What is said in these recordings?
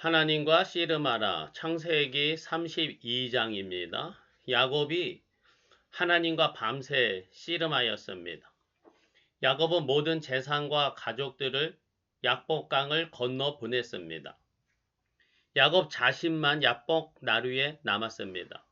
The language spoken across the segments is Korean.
하나님과 씨름하라. 창세기 32장입니다. 야곱이 하나님과 밤새 씨름하였습니다. 야곱은 모든 재산과 가족들을 약복강을 건너 보냈습니다. 야곱 자신만 약복 나루에 남았습니다.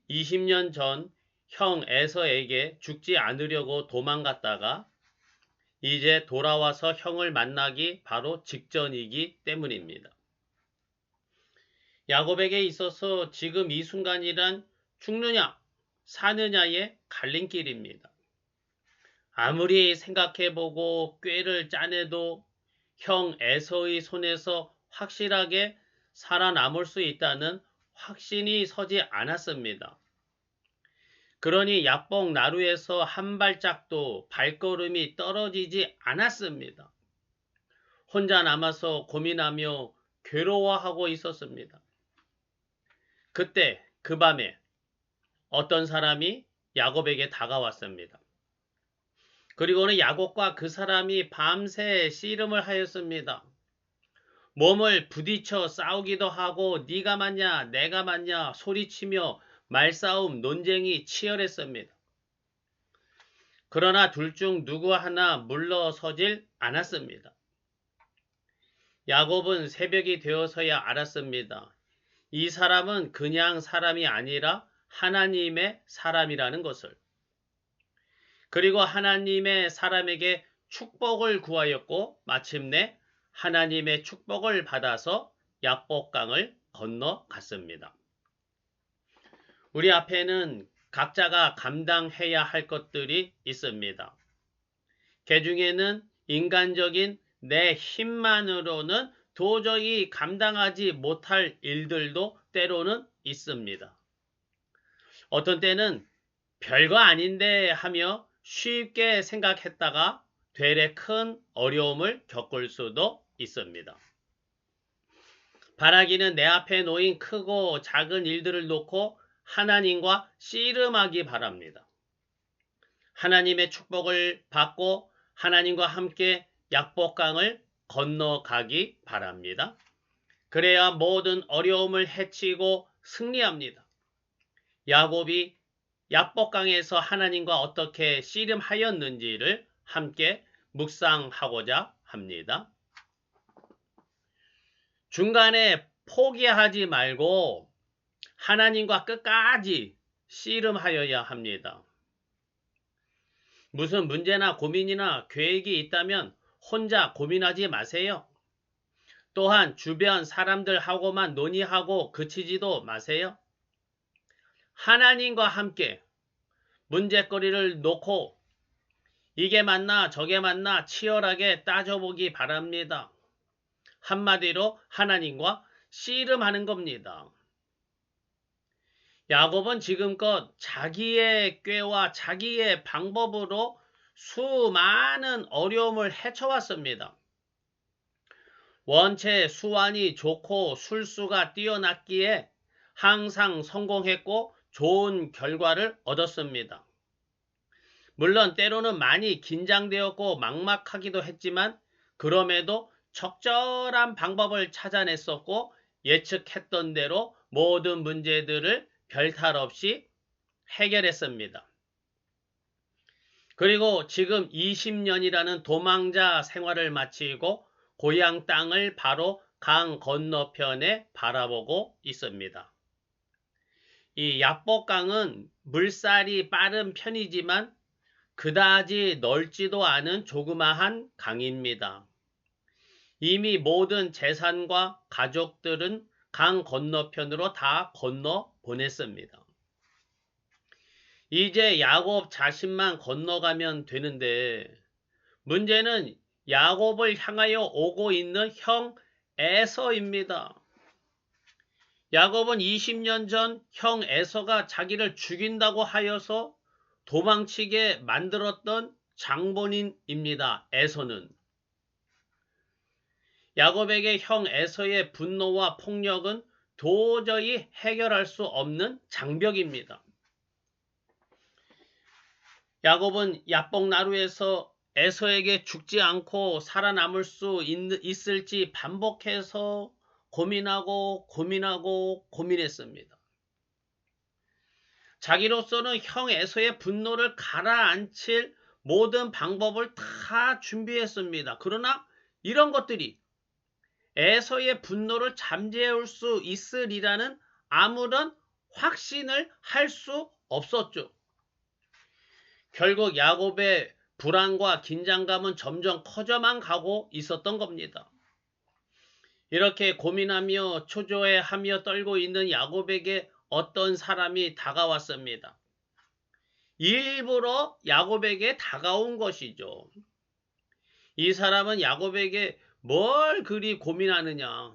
20년 전 형 에서에게 죽지 않으려고 도망갔다가 이제 돌아와서 형을 만나기 바로 직전이기 때문입니다. 야곱에게 있어서 지금 이 순간이란 죽느냐 사느냐의 갈림길입니다. 아무리 생각해보고 꾀를 짜내도 형 에서의 손에서 확실하게 살아남을 수 있다는 확신이 서지 않았습니다. 그러니 약복 나루에서 한 발짝도 발걸음이 떨어지지 않았습니다. 혼자 남아서 고민하며 괴로워하고 있었습니다. 그때 그 밤에 어떤 사람이 야곱에게 다가왔습니다. 그리고는 야곱과 그 사람이 밤새 씨름을 하였습니다. 몸을 부딪혀 싸우기도 하고 네가 맞냐 내가 맞냐 소리치며 말싸움 논쟁이 치열했습니다. 그러나 둘 중 누구 하나 물러서질 않았습니다. 야곱은 새벽이 되어서야 알았습니다. 이 사람은 그냥 사람이 아니라 하나님의 사람이라는 것을. 그리고 하나님의 사람에게 축복을 구하였고 마침내 하나님의 축복을 받아서 약복강을 건너갔습니다. 우리 앞에는 각자가 감당해야 할 것들이 있습니다. 그 중에는 인간적인 내 힘만으로는 도저히 감당하지 못할 일들도 때로는 있습니다. 어떤 때는 별거 아닌데 하며 쉽게 생각했다가 되레 큰 어려움을 겪을 수도 있습니다. 바라기는 내 앞에 놓인 크고 작은 일들을 놓고 하나님과 씨름하기 바랍니다. 하나님의 축복을 받고 하나님과 함께 약복강을 건너가기 바랍니다. 그래야 모든 어려움을 헤치고 승리합니다. 야곱이 약복강에서 하나님과 어떻게 씨름하였는지를 함께 묵상하고자 합니다. 중간에 포기하지 말고 하나님과 끝까지 씨름하여야 합니다. 무슨 문제나 고민이나 계획이 있다면 혼자 고민하지 마세요. 또한 주변 사람들하고만 논의하고 그치지도 마세요. 하나님과 함께 문제거리를 놓고 이게 맞나 저게 맞나 치열하게 따져보기 바랍니다. 한마디로 하나님과 씨름하는 겁니다. 야곱은 지금껏 자기의 꾀와 자기의 방법으로 수많은 어려움을 헤쳐왔습니다. 원체 수완이 좋고 술수가 뛰어났기에 항상 성공했고 좋은 결과를 얻었습니다. 물론 때로는 많이 긴장되었고 막막하기도 했지만 그럼에도 적절한 방법을 찾아냈었고 예측했던 대로 모든 문제들을 별탈 없이 해결했습니다. 그리고 지금 20년이라는 도망자 생활을 마치고 고향 땅을 바로 강 건너편에 바라보고 있습니다. 이 약복강은 물살이 빠른 편이지만 그다지 넓지도 않은 조그마한 강입니다. 이미 모든 재산과 가족들은 강 건너편으로 다 건너 보냈습니다. 이제 야곱 자신만 건너가면 되는데 문제는 야곱을 향하여 오고 있는 형 에서입니다. 야곱은 20년 전 형 에서가 자기를 죽인다고 하여서 도망치게 만들었던 장본인입니다. 에서는. 야곱에게 형 에서의 분노와 폭력은 도저히 해결할 수 없는 장벽입니다. 야곱은 약복나루에서 에서에게 죽지 않고 살아남을 수 있을지 반복해서 고민하고 고민했습니다. 자기로서는 형 에서의 분노를 가라앉힐 모든 방법을 다 준비했습니다. 그러나 이런 것들이 에서의 분노를 잠재울 수 있으리라는 아무런 확신을 할 수 없었죠. 결국 야곱의 불안과 긴장감은 점점 커져만 가고 있었던 겁니다. 이렇게 고민하며 초조해하며 떨고 있는 야곱에게 어떤 사람이 다가왔습니다. 일부러 야곱에게 다가온 것이죠. 이 사람은 야곱에게 뭘 그리 고민하느냐,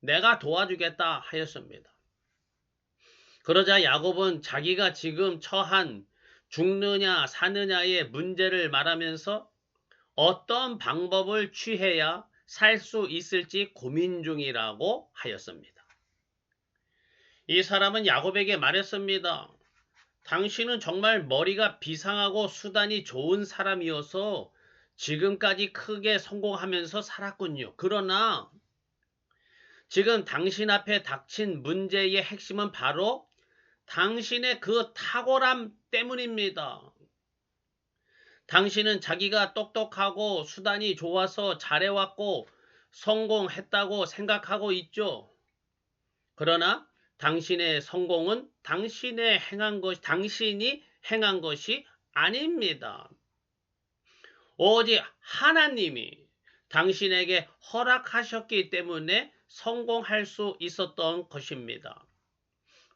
내가 도와주겠다 하였습니다. 그러자 야곱은 자기가 지금 처한 죽느냐 사느냐의 문제를 말하면서 어떤 방법을 취해야 살 수 있을지 고민 중이라고 하였습니다. 이 사람은 야곱에게 말했습니다. 당신은 정말 머리가 비상하고 수단이 좋은 사람이어서 지금까지 크게 성공하면서 살았군요. 그러나 지금 당신 앞에 닥친 문제의 핵심은 바로 당신의 그 탁월함 때문입니다. 당신은 자기가 똑똑하고 수단이 좋아서 잘해왔고 성공했다고 생각하고 있죠. 그러나 당신의 성공은 당신이 행한 것이 아닙니다. 오직 하나님이 당신에게 허락하셨기 때문에 성공할 수 있었던 것입니다.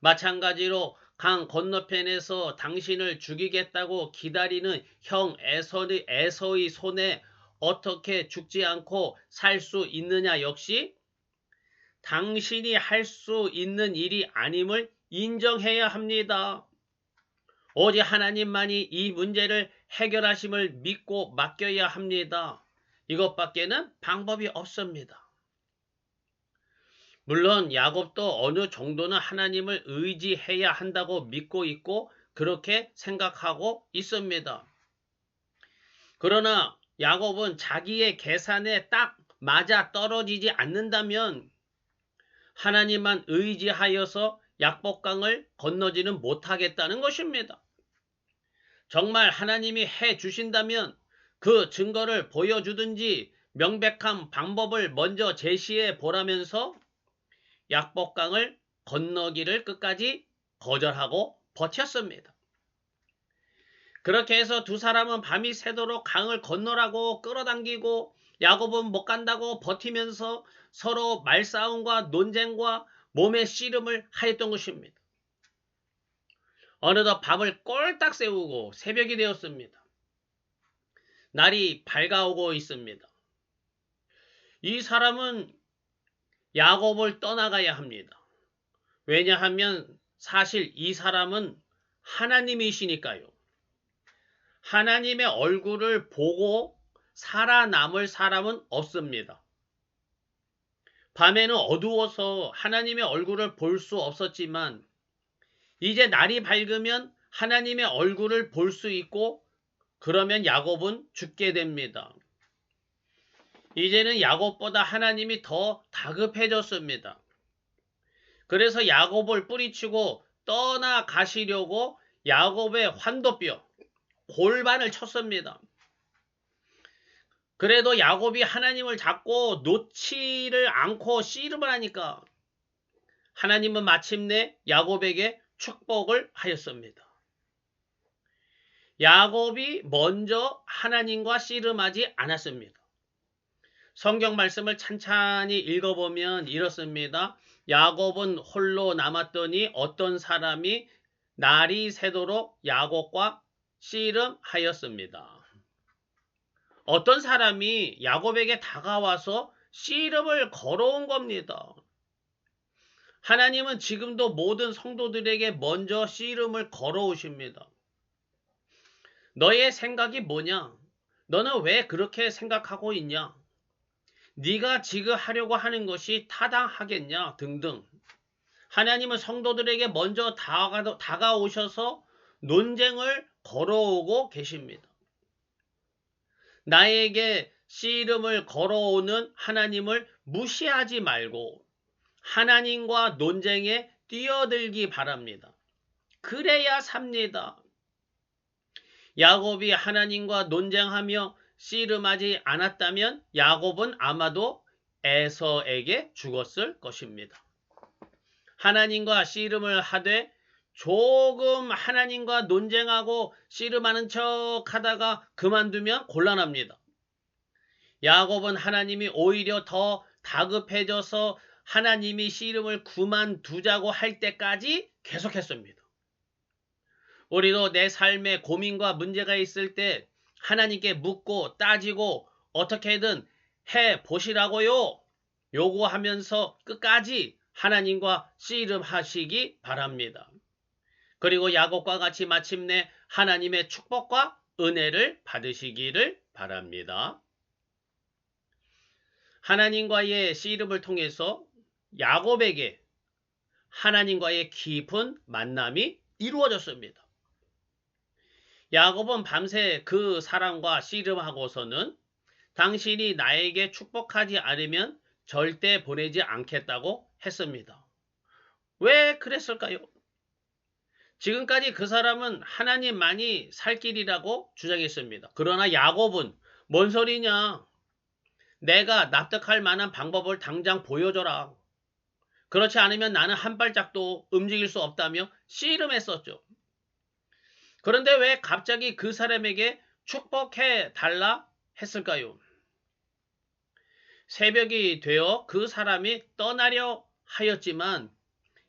마찬가지로 강 건너편에서 당신을 죽이겠다고 기다리는 형 에서의 손에 어떻게 죽지 않고 살 수 있느냐 역시 당신이 할 수 있는 일이 아님을 인정해야 합니다. 오직 하나님만이 이 문제를 해결하심을 믿고 맡겨야 합니다. 이것밖에는 방법이 없습니다. 물론 야곱도 어느 정도는 하나님을 의지해야 한다고 믿고 있고 그렇게 생각하고 있습니다. 그러나 야곱은 자기의 계산에 딱 맞아 떨어지지 않는다면 하나님만 의지하여서 약복강을 건너지는 못하겠다는 것입니다. 정말 하나님이 해 주신다면 그 증거를 보여주든지 명백한 방법을 먼저 제시해 보라면서 약복강을 건너기를 끝까지 거절하고 버텼습니다. 그렇게 해서 두 사람은 밤이 새도록 강을 건너라고 끌어당기고 야곱은 못 간다고 버티면서 서로 말싸움과 논쟁과 몸의 씨름을 하였던 것입니다. 어느덧 밤을 꼴딱 새우고 새벽이 되었습니다. 날이 밝아오고 있습니다. 이 사람은 야곱을 떠나가야 합니다. 왜냐하면 사실 이 사람은 하나님이시니까요. 하나님의 얼굴을 보고 살아남을 사람은 없습니다. 밤에는 어두워서 하나님의 얼굴을 볼 수 없었지만 이제 날이 밝으면 하나님의 얼굴을 볼 수 있고 그러면 야곱은 죽게 됩니다. 이제는 야곱보다 하나님이 더 다급해졌습니다. 그래서 야곱을 뿌리치고 떠나가시려고 야곱의 환도뼈, 골반을 쳤습니다. 그래도 야곱이 하나님을 잡고 놓지를 않고 씨름을 하니까 하나님은 마침내 야곱에게 축복을 하였습니다. 야곱이 먼저 하나님과 씨름하지 않았습니다. 성경 말씀을 찬찬히 읽어보면 이렇습니다. 야곱은 홀로 남았더니 어떤 사람이 날이 새도록 야곱과 씨름하였습니다. 어떤 사람이 야곱에게 다가와서 씨름을 걸어온 겁니다. 하나님은 지금도 모든 성도들에게 먼저 씨름을 걸어오십니다. 너의 생각이 뭐냐? 너는 왜 그렇게 생각하고 있냐? 네가 지금 하려고 하는 것이 타당하겠냐? 등등. 하나님은 성도들에게 먼저 다가오셔서 논쟁을 걸어오고 계십니다. 나에게 씨름을 걸어오는 하나님을 무시하지 말고 하나님과 논쟁에 뛰어들기 바랍니다. 그래야 삽니다. 야곱이 하나님과 논쟁하며 씨름하지 않았다면 야곱은 아마도 에서에게 죽었을 것입니다. 하나님과 씨름을 하되 조금 하나님과 논쟁하고 씨름하는 척 하다가 그만두면 곤란합니다. 야곱은 하나님이 오히려 더 다급해져서 하나님이 씨름을 그만두자고 할 때까지 계속했습니다. 우리도 내 삶에 고민과 문제가 있을 때 하나님께 묻고 따지고 어떻게든 해 보시라고요 요구하면서 끝까지 하나님과 씨름하시기 바랍니다. 그리고 야곱과 같이 마침내 하나님의 축복과 은혜를 받으시기를 바랍니다. 하나님과의 씨름을 통해서 야곱에게 하나님과의 깊은 만남이 이루어졌습니다. 야곱은 밤새 그 사람과 씨름하고서는 당신이 나에게 축복하지 않으면 절대 보내지 않겠다고 했습니다. 왜 그랬을까요? 지금까지 그 사람은 하나님만이 살 길이라고 주장했습니다. 그러나 야곱은 뭔 소리냐? 내가 납득할 만한 방법을 당장 보여줘라. 그렇지 않으면 나는 한 발짝도 움직일 수 없다며 씨름했었죠. 그런데 왜 갑자기 그 사람에게 축복해 달라 했을까요? 새벽이 되어 그 사람이 떠나려 하였지만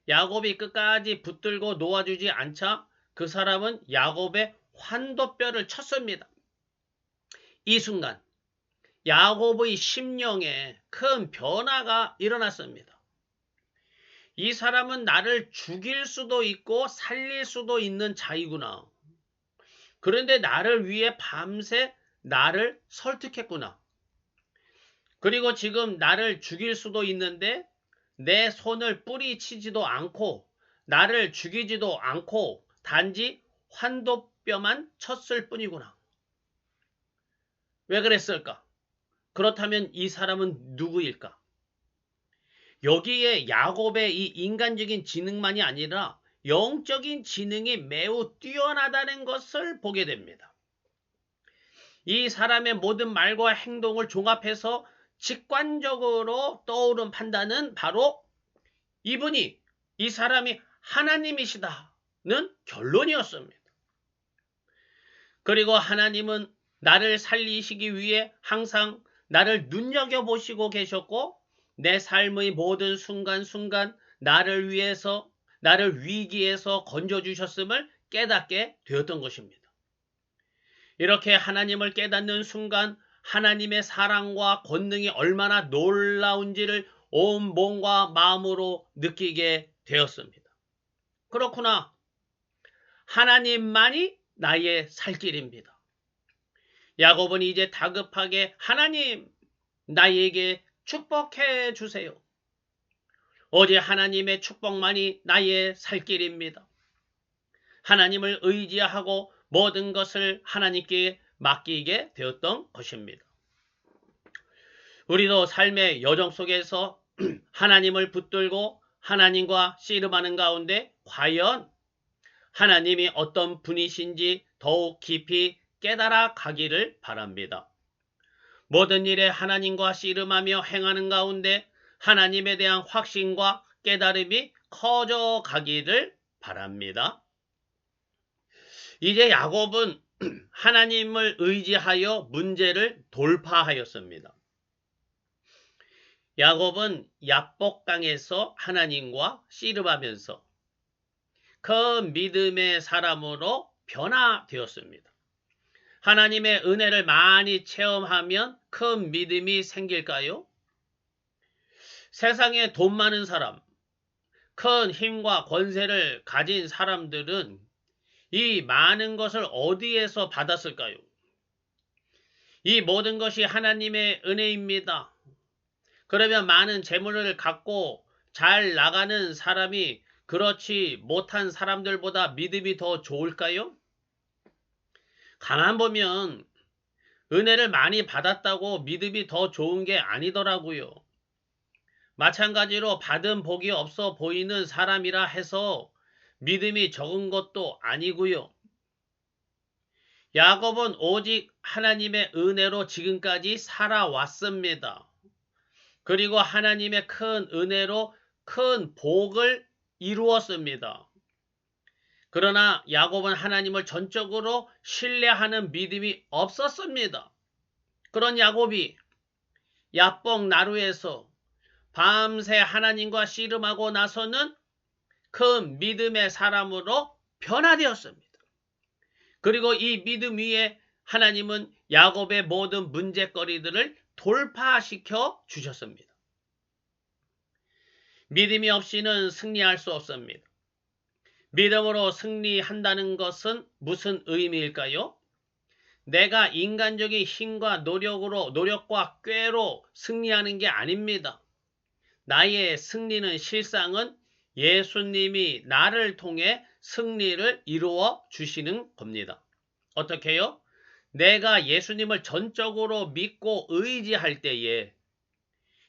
야곱이 끝까지 붙들고 놓아주지 않자 그 사람은 야곱의 환도뼈를 쳤습니다. 이 순간 야곱의 심령에 큰 변화가 일어났습니다. 이 사람은 나를 죽일 수도 있고 살릴 수도 있는 자이구나. 그런데 나를 위해 밤새 나를 설득했구나. 그리고 지금 나를 죽일 수도 있는데 내 손을 뿌리치지도 않고 나를 죽이지도 않고 단지 환도뼈만 쳤을 뿐이구나. 왜 그랬을까? 그렇다면 이 사람은 누구일까? 여기에 야곱의 이 인간적인 지능만이 아니라 영적인 지능이 매우 뛰어나다는 것을 보게 됩니다. 이 사람의 모든 말과 행동을 종합해서 직관적으로 떠오른 판단은 바로 이 사람이 하나님이시다는 결론이었습니다. 그리고 하나님은 나를 살리시기 위해 항상 나를 눈여겨보시고 계셨고 내 삶의 모든 순간순간 나를 위해서 나를 위기에서 건져주셨음을 깨닫게 되었던 것입니다. 이렇게 하나님을 깨닫는 순간 하나님의 사랑과 권능이 얼마나 놀라운지를 온 몸과 마음으로 느끼게 되었습니다. 그렇구나. 하나님만이 나의 살 길입니다. 야곱은 이제 다급하게 하나님, 나에게 축복해 주세요. 어제 하나님의 축복만이 나의 살 길입니다. 하나님을 의지하고 모든 것을 하나님께 맡기게 되었던 것입니다. 우리도 삶의 여정 속에서 하나님을 붙들고 하나님과 씨름하는 가운데 과연 하나님이 어떤 분이신지 더욱 깊이 깨달아 가기를 바랍니다. 모든 일에 하나님과 씨름하며 행하는 가운데 하나님에 대한 확신과 깨달음이 커져 가기를 바랍니다. 이제 야곱은 하나님을 의지하여 문제를 돌파하였습니다. 야곱은 야복 땅에서 하나님과 씨름하면서 큰 믿음의 사람으로 변화되었습니다. 하나님의 은혜를 많이 체험하면 큰 믿음이 생길까요? 세상에 돈 많은 사람, 큰 힘과 권세를 가진 사람들은 이 많은 것을 어디에서 받았을까요? 이 모든 것이 하나님의 은혜입니다. 그러면 많은 재물을 갖고 잘 나가는 사람이 그렇지 못한 사람들보다 믿음이 더 좋을까요? 가만 보면 은혜를 많이 받았다고 믿음이 더 좋은 게 아니더라고요. 마찬가지로 받은 복이 없어 보이는 사람이라 해서 믿음이 적은 것도 아니고요. 야곱은 오직 하나님의 은혜로 지금까지 살아왔습니다. 그리고 하나님의 큰 은혜로 큰 복을 이루었습니다. 그러나 야곱은 하나님을 전적으로 신뢰하는 믿음이 없었습니다. 그런 야곱이 야복 나루에서 밤새 하나님과 씨름하고 나서는 큰 믿음의 사람으로 변화되었습니다. 그리고 이 믿음 위에 하나님은 야곱의 모든 문제거리들을 돌파시켜 주셨습니다. 믿음이 없이는 승리할 수 없습니다. 믿음으로 승리한다는 것은 무슨 의미일까요? 내가 인간적인 힘과 노력과 꾀로 승리하는 게 아닙니다. 나의 승리는 실상은 예수님이 나를 통해 승리를 이루어 주시는 겁니다. 어떻게요? 내가 예수님을 전적으로 믿고 의지할 때에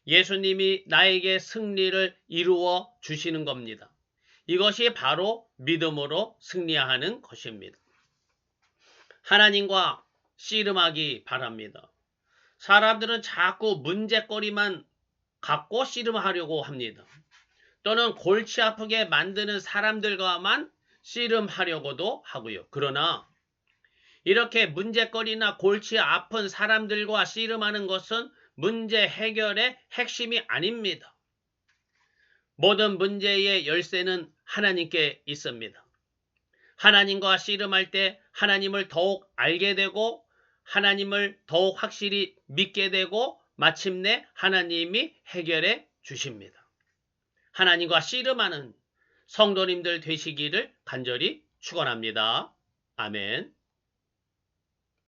예수님이 나에게 승리를 이루어 주시는 겁니다. 이것이 바로 믿음으로 승리하는 것입니다. 하나님과 씨름하기 바랍니다. 사람들은 자꾸 문제거리만 갖고 씨름하려고 합니다. 또는 골치 아프게 만드는 사람들과만 씨름하려고도 하고요. 그러나 이렇게 문제거리나 골치 아픈 사람들과 씨름하는 것은 문제 해결의 핵심이 아닙니다. 모든 문제의 열쇠는 하나님께 있습니다. 하나님과 씨름할 때 하나님을 더욱 알게 되고 하나님을 더욱 확실히 믿게 되고 마침내 하나님이 해결해 주십니다. 하나님과 씨름하는 성도님들 되시기를 간절히 축원합니다. 아멘.